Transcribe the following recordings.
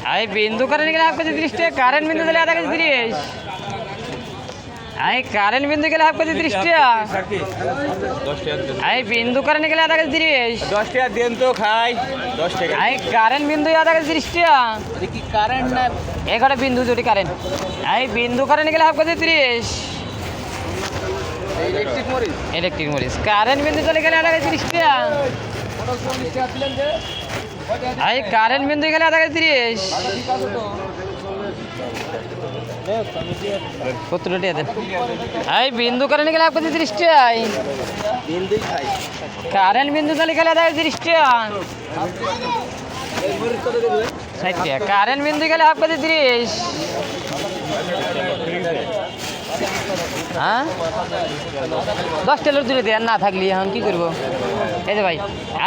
आई बिंदु करने के लिए आपको 30 टाका कारण बिंदु दिले आधा केजी 30 आई कारण बिंदु के लिए आपको 30 टाका 10 টাকা आई बिंदु करने के लिए आधा केजी 30 10 টাকা দেন তো খাই 10 টাকা आई कारण बिंदु आधा केजी 30 टाका কি কারেন্ট না एक बिंदु जोड़ी कारण आई बिंदु करने के लिए आपको 30 इलेक्ट्रिक मरीज कारण बिंदु चले गए आधा केजी 30 टाका आई कारण बिंदु के लिए आधा केजी 30 कतटा दें आई बिंदु करने के लिए आपको 30 टाका বিন্দুই খাই कारण बिंदु चले गए आधा केजी 30 टाका এই মরিচ কত দেবে 60 টাকা कारण बिंदु के लिए आपको 30 हाँ 10 टेलर তুলে দেন না থাকলে এখন কি করব এই যে ভাই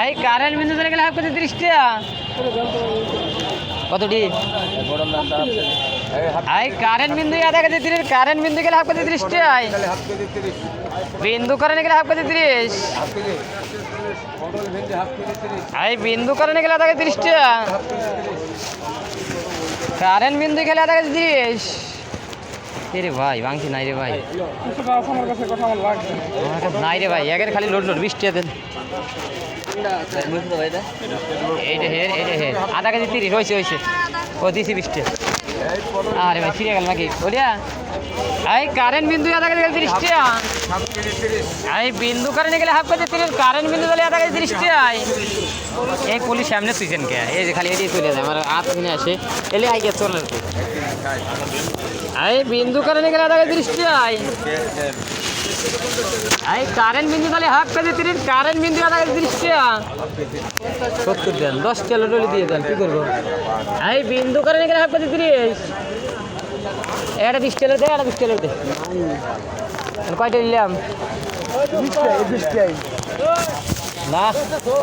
এই কারেন্ট বিন্দু চলে গেলে হাফ কেজি 30 টাকা কতটি গরম দাম দাম এই কারেন্ট বিন্দু আধা কেজি 30 কারেন্ট বিন্দু গেলে হাফ কেজি 30 টাকা তাহলে হাফ কেজি 30 বিন্দু করনে গেলে হাফ কেজি 30 হাফ কেজি পটল ভেন্ডি হাফ কেজি 30 এই বিন্দু করনে গেলে আধা কেজি 30 টাকা হাফ কেজি 30 কারেন্ট বিন্দু গেলে আধা কেজি 30 রে ভাই ভাঙছি নাই রে ভাই আমার কাছে কথা আমার লাগছে আমার কাছে নাই রে ভাই একের খালি লোড 20 টাকা দেন এইটা হের আধা কেজি 30 হয়েছে ও দিছি 20 টাকা আরে ভাই ছিঁড়ে গেল নাকি বলিয়া এই কারেন্ট বিন্দু আধা কেজি 30 টাকা হাফ কেজি 30 এই বিন্দু কারেন্ট গেলে হাফ কেজি 30 কারেন্ট বিন্দু দিলে আধা কেজি 30 টাকা এই পুলিশ সামনে তুইছেন কে এই যে খালি এদিকে চলে যায় আমার হাত কিনে আসে এলে আই গে চলে এই বিন্দু কারেন্ট গেলে আধা কেজি 30 টাকা এই কারেন্ট বিন্দু দিলে হাফ কেজি 30 কারেন্ট বিন্দু আধা কেজি 30 টাকা 70 দেন 10 টেলর ডলি দিয়ে দেন কি করব এই বিন্দু কারেন্ট গেলে হাফ কেজি 30 এটা 20 টেলর দে এটা 20 টেলর দে কয়টা নিলাম 20 টাকা না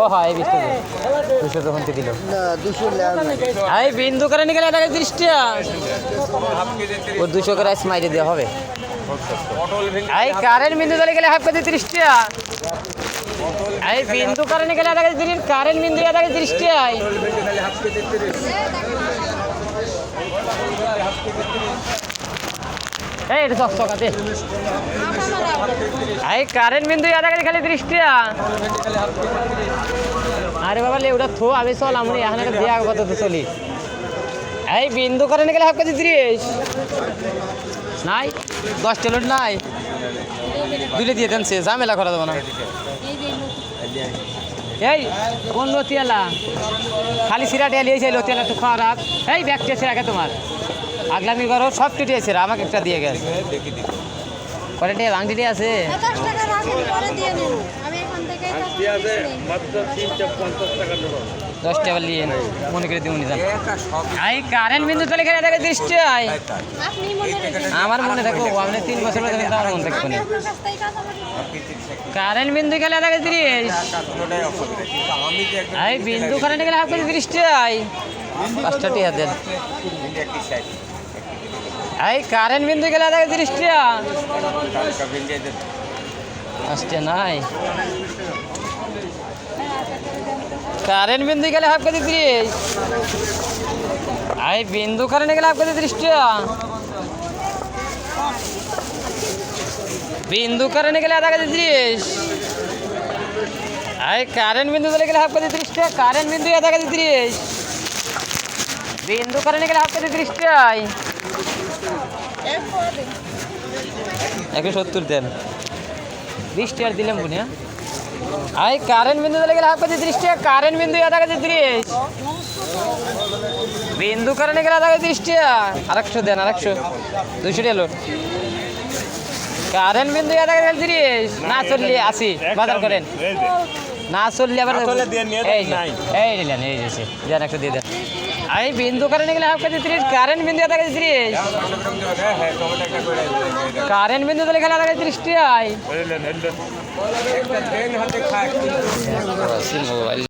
ও হয় 20 টাকা 200 তখন দিল না 200 লেন এই বিন্দু কারেন্ট গেলে আধা কেজি 30 টাকা হাফ কেজি 30 ও 200 করে স্মাইলে দেওয়া হবে পটল ভেন্ডি এই কারেন্ট বিন্দু দিলে গেলে হাফ কেজি 30 টাকা এই বিন্দু কারেন্ট গেলে আধা কেজি 30 কারেন্ট বিন্দু আধা কেজি 30 টাকা পটল ভেন্ডি তাহলে হাফ কেজি 30 এই এটা 100 টাকা দে এই কারেন্ট বিন্দু আধা কেজি খালি 30 টাকা আরে বাবা লে ওটা থো আমি চল আমি এখানে একটা দেয়া কত তো চলি এই বিন্দু কারেন্ট গেলে হাফ কেজি 30 নাই 10 টেলর নাই দুলে দিয়ে দেন সে ঝামেলা করা দেবো না এই কোন লতিয়ালা খালি সিরাটিয়া লিয়েছে লতিয়ালা একটু খারাপ এই ব্যাগটা ছিঁড়া তোমার আগলামি করো সব টিটি আছে আমাকে একটা দিয়ে গেছে কয়টা ভাঙটিটি আছে 10 টাকা রাখেন পরে দিয়ে নেন আমি এখান থেকে মাত্র 350 টাকা দেব 10 টাকা নিয়ে মনে করে দিউনি জান একটা সব এই কারেন্ট বিন্দু চলে গেলে দেখে 30 টাকা আপনি মনে রাখেন আমার মনে থাকো আপনি 3 বছর ধরে তার মনে থাকবো না আপনার কাছ থেকে কাজ হবে কারেন্ট বিন্দু গেলে দেখে 30 কোনোটাই অসুবিধা কিন্তু আমি যে একদম এই বিন্দু কারেন্ট গেলে হাফ কেজি 30 টাকা 5টা টাকা দেন ভেন্ডি একই সাইজ এই কারেন্ট বিন্দু গেলে দেখে 30 টাকা টাটকা ভেন্ডি দেন আসছে নাই কারেন্ট বিন্দু গেলে হাফ কেজি 30 এই বিন্দু কারেন্ট গেলে হাফ কেজি 30 টাকা বিন্দু কারেন্ট গেলে আধা কেজি 30 এই কারেন্ট বিন্দু চলে গেলে হাফ কেজি 30 টাকা কারেন্ট বিন্দু আধা কেজি 30 বিন্দু কারেন্ট গেলে হাফ কেজি 30 টাকা 170 দেন 20 টাকা দিলাম বুনি এই কারেন্ট বিন্দু চলে গেলে হাফ কেজি 30 টাকা কারেন্ট বিন্দু আধা কেজি 30 বিন্দু কারেন্ট গেলে আধা কেজি 30 টাকা আরেকশো দেন আরেকশো 200 টাকা লোড কারেন্ট বিন্দু আধা কেজি 30 না চললে 80 বাজার করেন না চললে আবার এই নিলেন এই যে দেন একটা দিয়ে দেন এই বিন্দু কারেন্ট গেলে হাফ কেজি 30 কারেন্ট বিন্দু আধা কেজি 30 হ্যাঁ টমেটো একটা করে কারেন্ট বিন্দু চলে গেলে আধা কেজি 30 টাকা একটা ট্রেন হাতে খায়